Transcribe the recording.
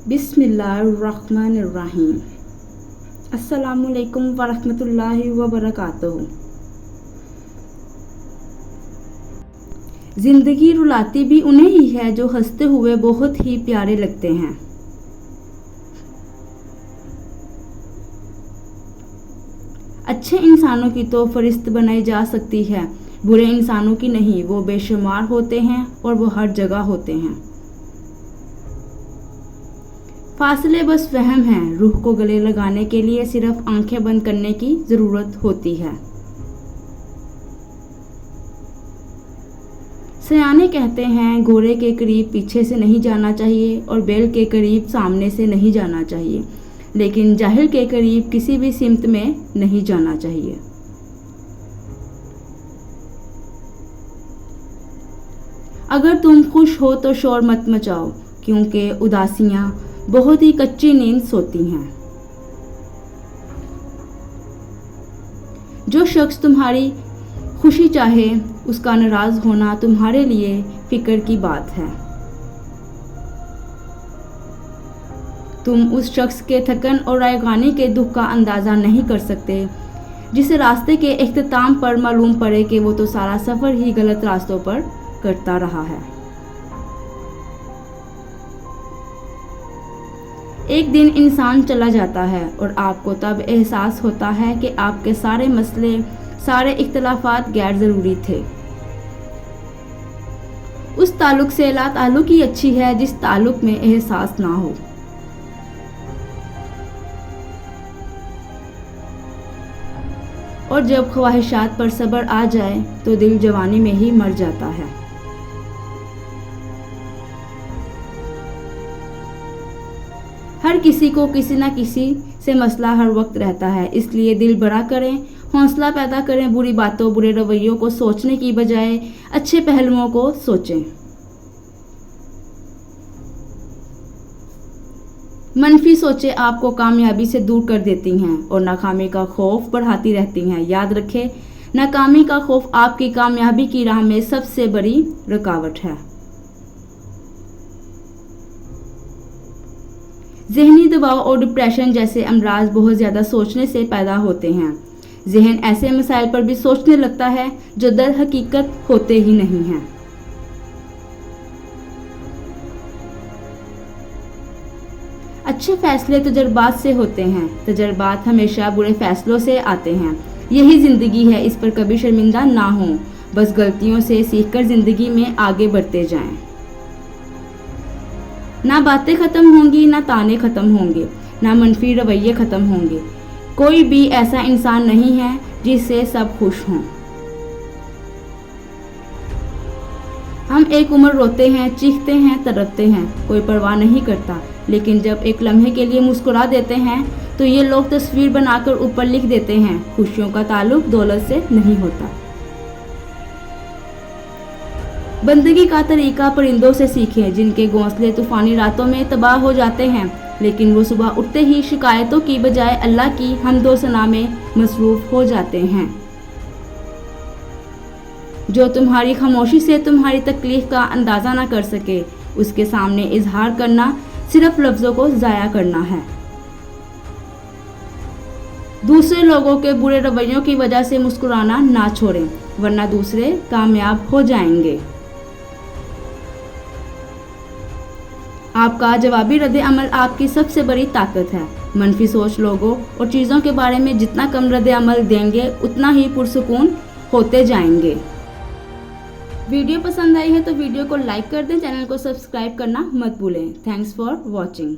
बिस्मिल्लाहिर्रहमानिर्रहीम। अस्सलामुअलैकुम वरहमतुल्लाहि वबरकातुहू। ज़िंदगी रुलाती भी उन्हें ही है जो हंसते हुए बहुत ही प्यारे लगते हैं। अच्छे इंसानों की तो फरिश्त बनाई जा सकती है, बुरे इंसानों की नहीं। वो बेशुमार होते हैं और वो हर जगह होते हैं। फासले बस वहम हैं, रूह को गले लगाने के लिए सिर्फ आंखें बंद करने की ज़रूरत होती है। सयाने कहते हैं घोड़े के करीब पीछे से नहीं जाना चाहिए और बैल के करीब सामने से नहीं जाना चाहिए, लेकिन जाहिल के करीब किसी भी सिमत में नहीं जाना चाहिए। अगर तुम खुश हो तो शोर मत मचाओ, क्योंकि उदासियां बहुत ही कच्ची नींद सोती हैं। जो शख्स तुम्हारी खुशी चाहे उसका नाराज होना तुम्हारे लिए फिक्र की बात है। तुम उस शख्स के थकन और रायगानी के दुख का अंदाज़ा नहीं कर सकते जिसे रास्ते के इख्तिताम पर मालूम पड़े कि वो तो सारा सफ़र ही गलत रास्तों पर करता रहा है। एक दिन इंसान चला जाता है और आपको तब एहसास होता है कि आपके सारे मसले, सारे इख्तिलाफात गैर ज़रूरी थे। उस ताल्लुक से ला ताल्लुक ही अच्छी है जिस ताल्लुक में एहसास ना हो। और जब ख्वाहिशात पर सब्र आ जाए तो दिल जवानी में ही मर जाता है। हर किसी को किसी न किसी से मसला हर वक्त रहता है, इसलिए दिल बड़ा करें, हौसला पैदा करें। बुरी बातों, बुरे रवैयों को सोचने की बजाय अच्छे पहलुओं को सोचें। मनफी सोचें आपको कामयाबी से दूर कर देती हैं और नाकामी का खौफ बढ़ाती रहती हैं। याद रखें, नाकामी का खौफ आपकी कामयाबी की राह में सबसे बड़ी रुकावट है। ज़हनी दबाव और डिप्रेशन जैसे अमराज बहुत ज़्यादा सोचने से पैदा होते हैं। जहन ऐसे मसाइल पर भी सोचने लगता है जो दर हकीकत होते ही नहीं हैं। अच्छे फैसले तजर्बात से होते हैं, तजर्बात हमेशा बुरे फैसलों से आते हैं। यही ज़िंदगी है, इस पर कभी शर्मिंदा ना हो, बस गलतियों से सीखकर ज़िंदगी में आगे बढ़ते जाएं। ना बातें ख़त्म होंगी, ना ताने ख़त्म होंगे, ना मनफी रवैये ख़त्म होंगे। कोई भी ऐसा इंसान नहीं है जिससे सब खुश हों। हम एक उम्र रोते हैं, चीखते हैं, तड़पते हैं, कोई परवाह नहीं करता, लेकिन जब एक लम्हे के लिए मुस्कुरा देते हैं तो ये लोग तस्वीर बनाकर ऊपर लिख देते हैं, खुशियों का ताल्लुक दौलत से नहीं होता। बंदगी का तरीका परिंदों से सीखें, जिनके घोंसले तूफानी रातों में तबाह हो जाते हैं, लेकिन वो सुबह उठते ही शिकायतों की बजाय अल्लाह की हम्दो सना में मसरूफ़ हो जाते हैं। जो तुम्हारी खामोशी से तुम्हारी तकलीफ का अंदाज़ा ना कर सके, उसके सामने इजहार करना सिर्फ लफ्ज़ों को ज़ाया करना है। दूसरे लोगों के बुरे रवैयों की वजह से मुस्कुराना ना छोड़ें, वरना दूसरे कामयाब हो जाएंगे। आपका जवाबी रद्द अमल आपकी सबसे बड़ी ताकत है। मनफी सोच लोगों और चीज़ों के बारे में जितना कम रद्द अमल देंगे, उतना ही पुरसुकून होते जाएंगे। वीडियो पसंद आई है तो वीडियो को लाइक कर दें, चैनल को सब्सक्राइब करना मत भूलें। Thanks for watching.